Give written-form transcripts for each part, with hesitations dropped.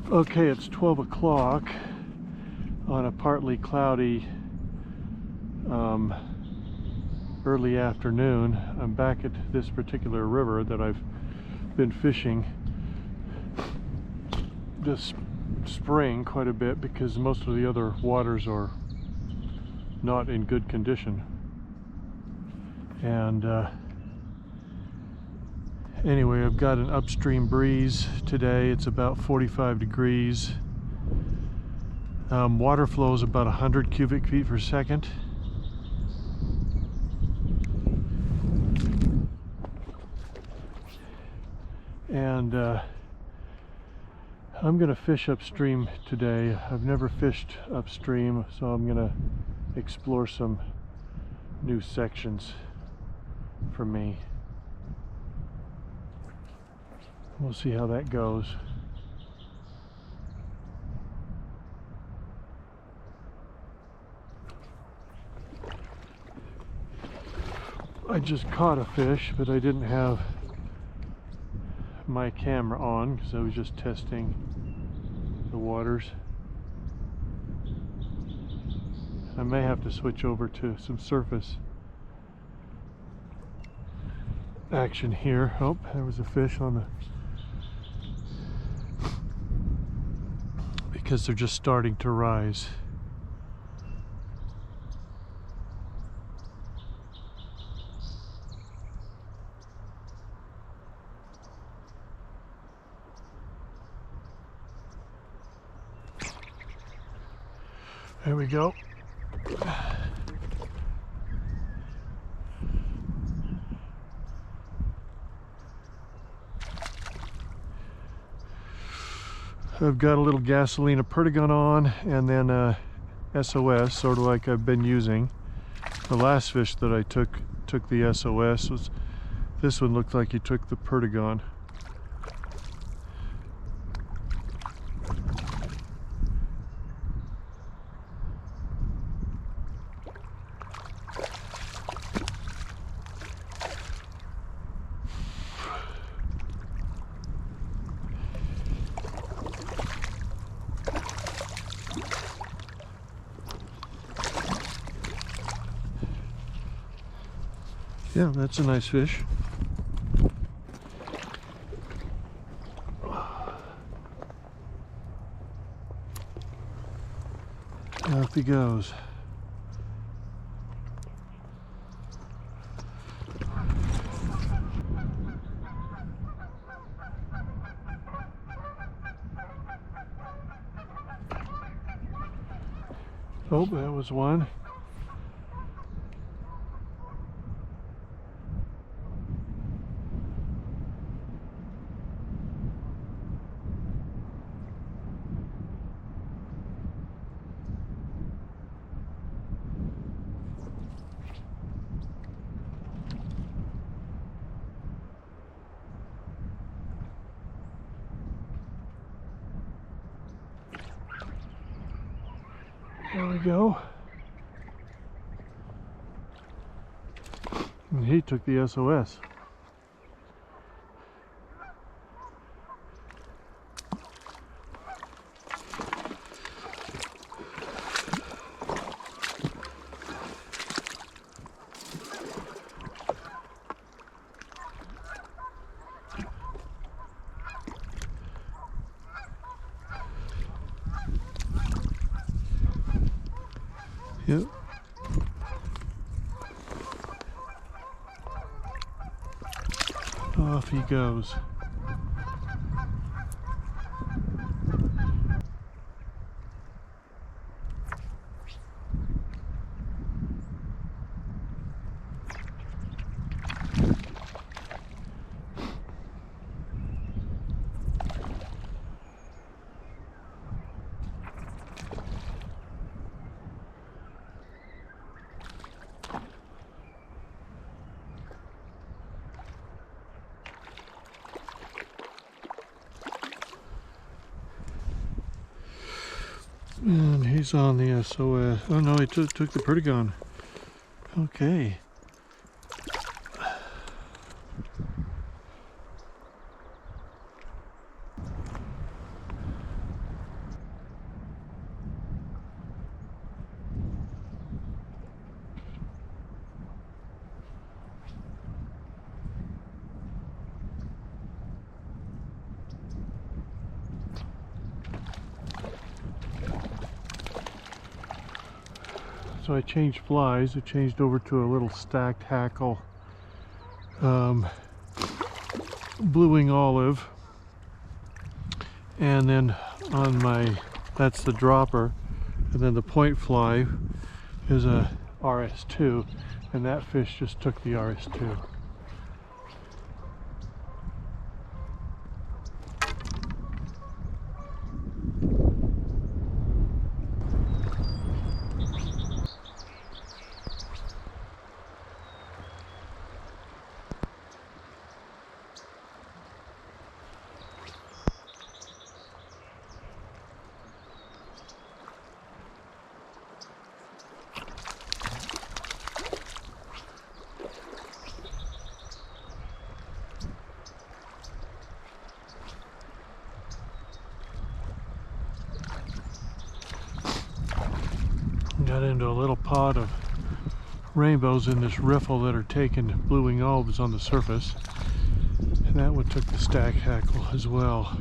Okay, it's 12 o'clock on a partly cloudy early afternoon. I'm back at this particular river that I've been fishing this spring quite a bit because most of the other waters are not in good condition. And anyway, I've got an upstream breeze today. It's about 45 degrees. Water flow is about 100 cubic feet per second. And I'm going to fish upstream today. I've never fished upstream, so I'm going to explore some new sections for me. We'll see how that goes. I just caught a fish, but I didn't have my camera on because I was just testing the waters. I may have to switch over to some surface action here. Oh, there was a fish on the... because they're just starting to rise. There we go. I've got a little gasoline, a Perdigon on, and then a SOS, sort of like I've been using. The last fish that I took the SOS. This one looked like he took the Perdigon. Yeah, that's a nice fish. Off he goes. Oh, that was one. There we go. And he took the SOS. Yep. Off he goes. And he's on the SOS. Oh no, he took the Perdigon. Okay. So I changed flies. I changed over to a little stacked hackle blue wing olive, and then on my, that's the dropper, and then the point fly is a RS2, and that fish just took the RS2. Got into a little pod of rainbows in this riffle that are taking blue wing olives on the surface, and that one took the stack hackle as well.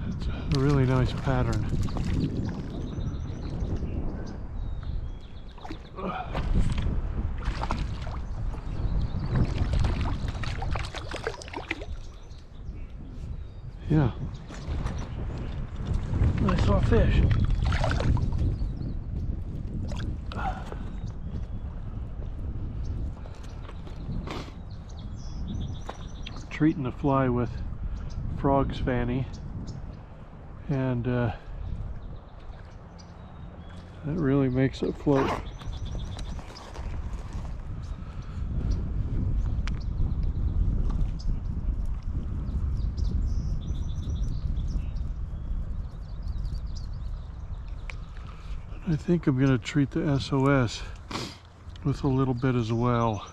It's a really nice pattern. Yeah, I saw a fish. Treating the fly with frog's fanny, and that really makes it float. I think I'm going to treat the SOS with a little bit as well.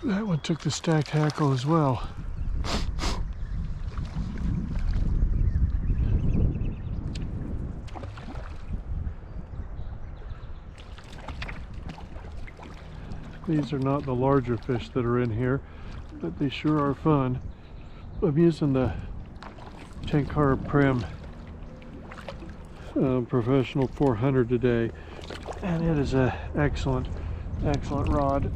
That one took the stacked hackle as well. These are not the larger fish that are in here, but they sure are fun. I'm using the Tenkara Prim Professional 400 today, and it is an excellent rod.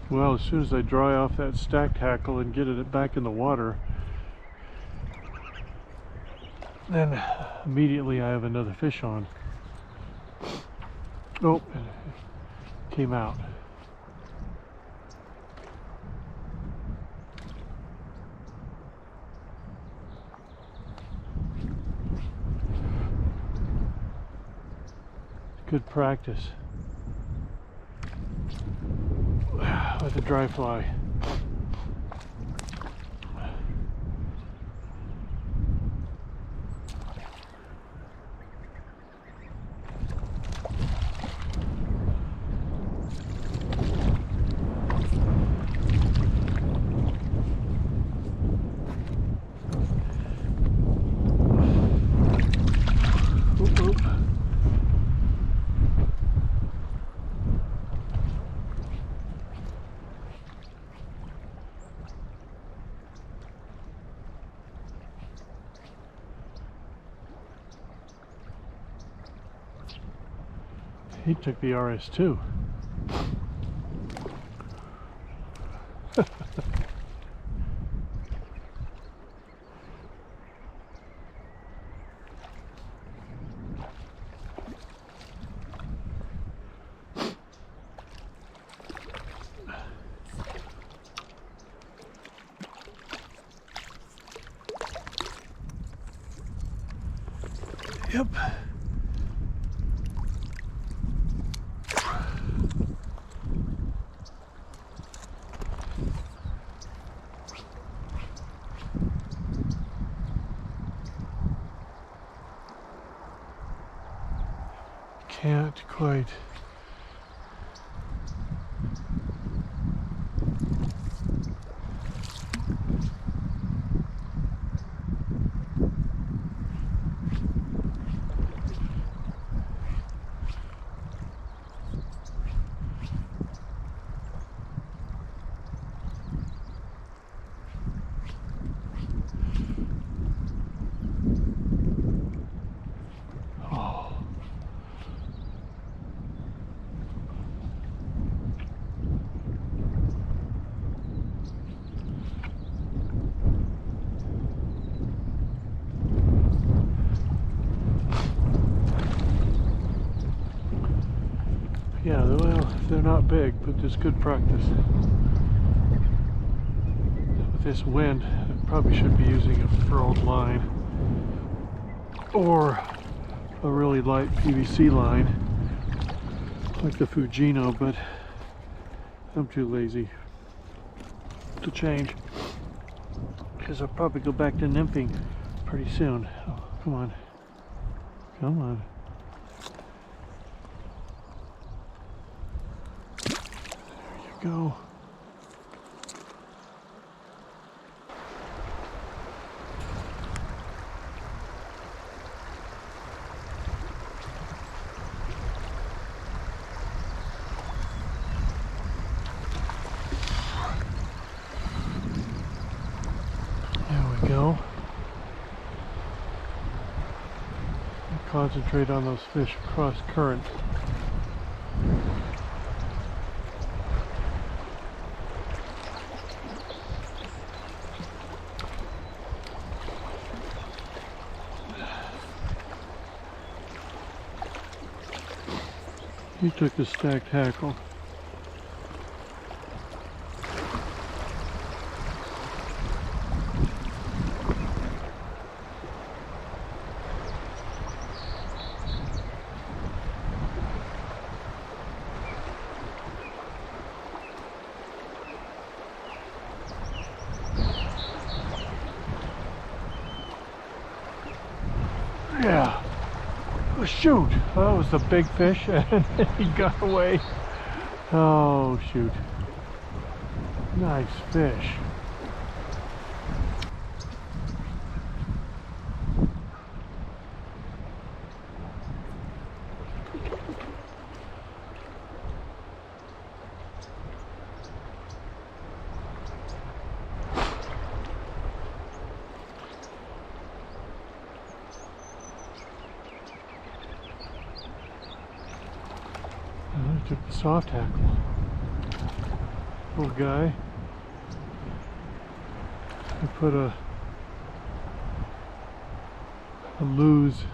Well, as soon as I dry off that stacked hackle and get it back in the water, then immediately I have another fish on. Oh, it came out. Good practice with a dry fly. Oop, oop. He took the RS2. Yep. not quite. Yeah, well, they're not big, but it's good practice. With this wind, I probably should be using a furled line or a really light PVC line like the Fujino, but I'm too lazy to change because I'll probably go back to nymphing pretty soon. Oh, come on. Come on. Go. There we go. Concentrate on those fish cross current. He took the stacked hackle. Yeah. Oh, shoot! That was the big fish and he got away. Oh, shoot. Nice fish. I took the soft tackle. Little guy. I put a blues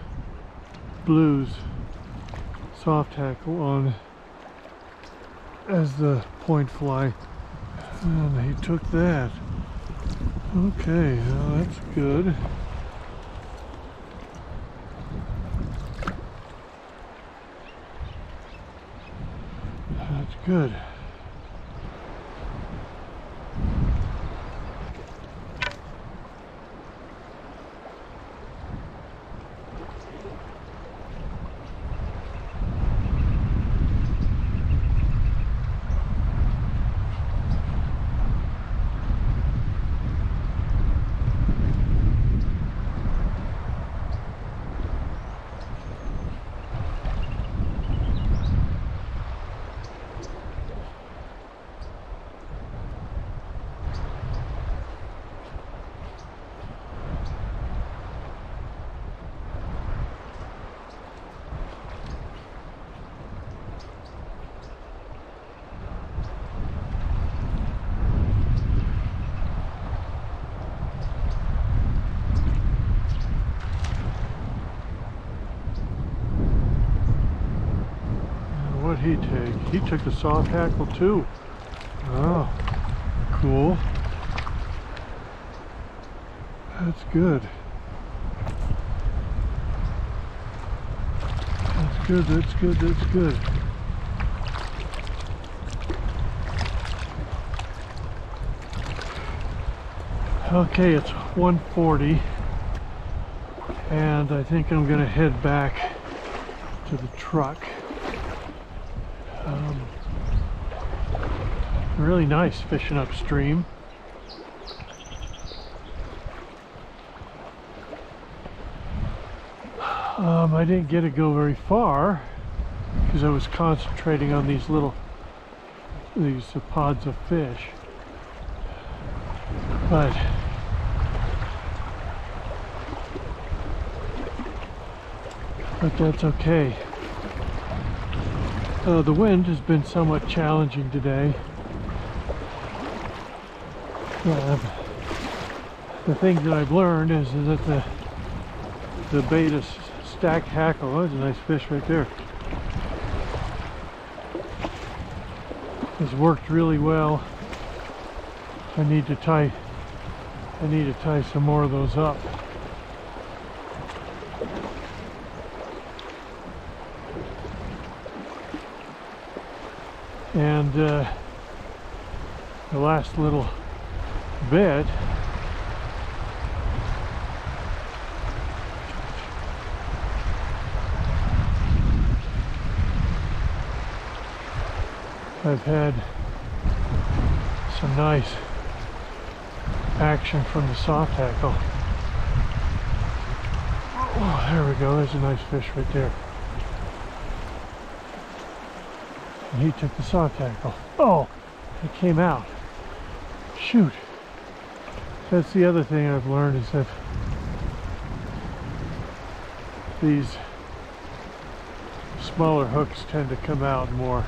soft tackle on as the point fly, and he took that. Okay, well, that's good. That's good. What'd he take? He took the soft hackle too. Oh, cool. That's good. That's good, that's good, that's good. Okay, it's 1:40 and I think I'm gonna head back to the truck. Really nice fishing upstream. I didn't get to go very far because I was concentrating on these pods of fish. But that's okay. The wind has been somewhat challenging today. The thing that I've learned is that the bait is stacked hackle. That's a nice fish right there. It's worked really well. I need to tie some more of those up. And the last little bit, I've had some nice action from the soft tackle. Oh, there we go. There's a nice fish right there. And he took the soft tackle. Oh, it came out. Shoot. That's the other thing I've learned, is that these smaller hooks tend to come out more.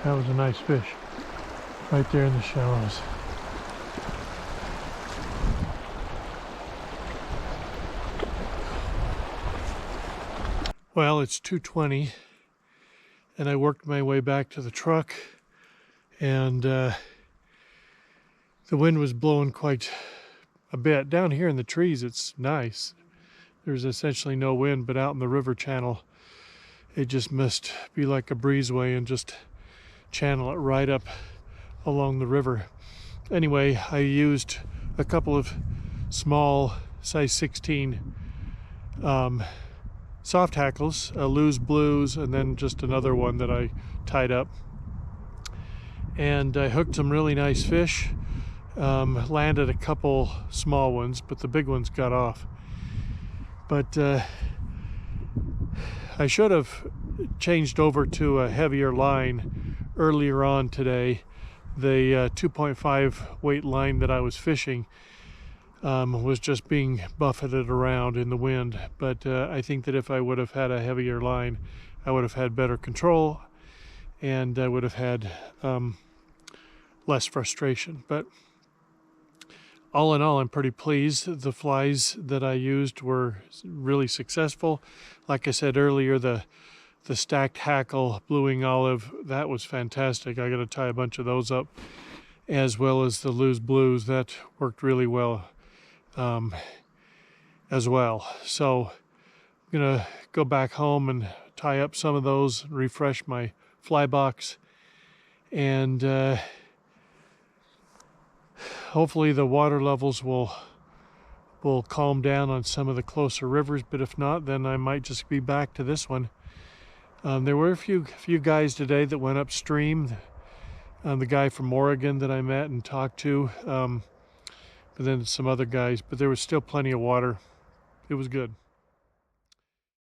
That was a nice fish right there in the shallows. Well, it's 2:20 and I worked my way back to the truck, and the wind was blowing quite a bit. Down here in the trees it's nice. There's essentially no wind, but out in the river channel it just must be like a breezeway and just channel it right up along the river. Anyway, I used a couple of small size 16 soft hackles, loose blues, and then just another one that I tied up, and I hooked some really nice fish. Landed a couple small ones, but the big ones got off. But I should have changed over to a heavier line earlier on today. The 2.5 weight line that I was fishing was just being buffeted around in the wind. But I think that if I would have had a heavier line, I would have had better control, and I would have had less frustration. But all in all, I'm pretty pleased. The flies that I used were really successful. Like I said earlier, the stacked hackle blueing olive, that was fantastic. I got to tie a bunch of those up, as well as the loose blues. That worked really well as well. So I'm gonna go back home and tie up some of those, refresh my fly box, and hopefully the water levels will calm down on some of the closer rivers. But if not, then I might just be back to this one. There were a few guys today that went upstream. The guy from Oregon that I met and talked to, but then some other guys. But there was still plenty of water. It was good.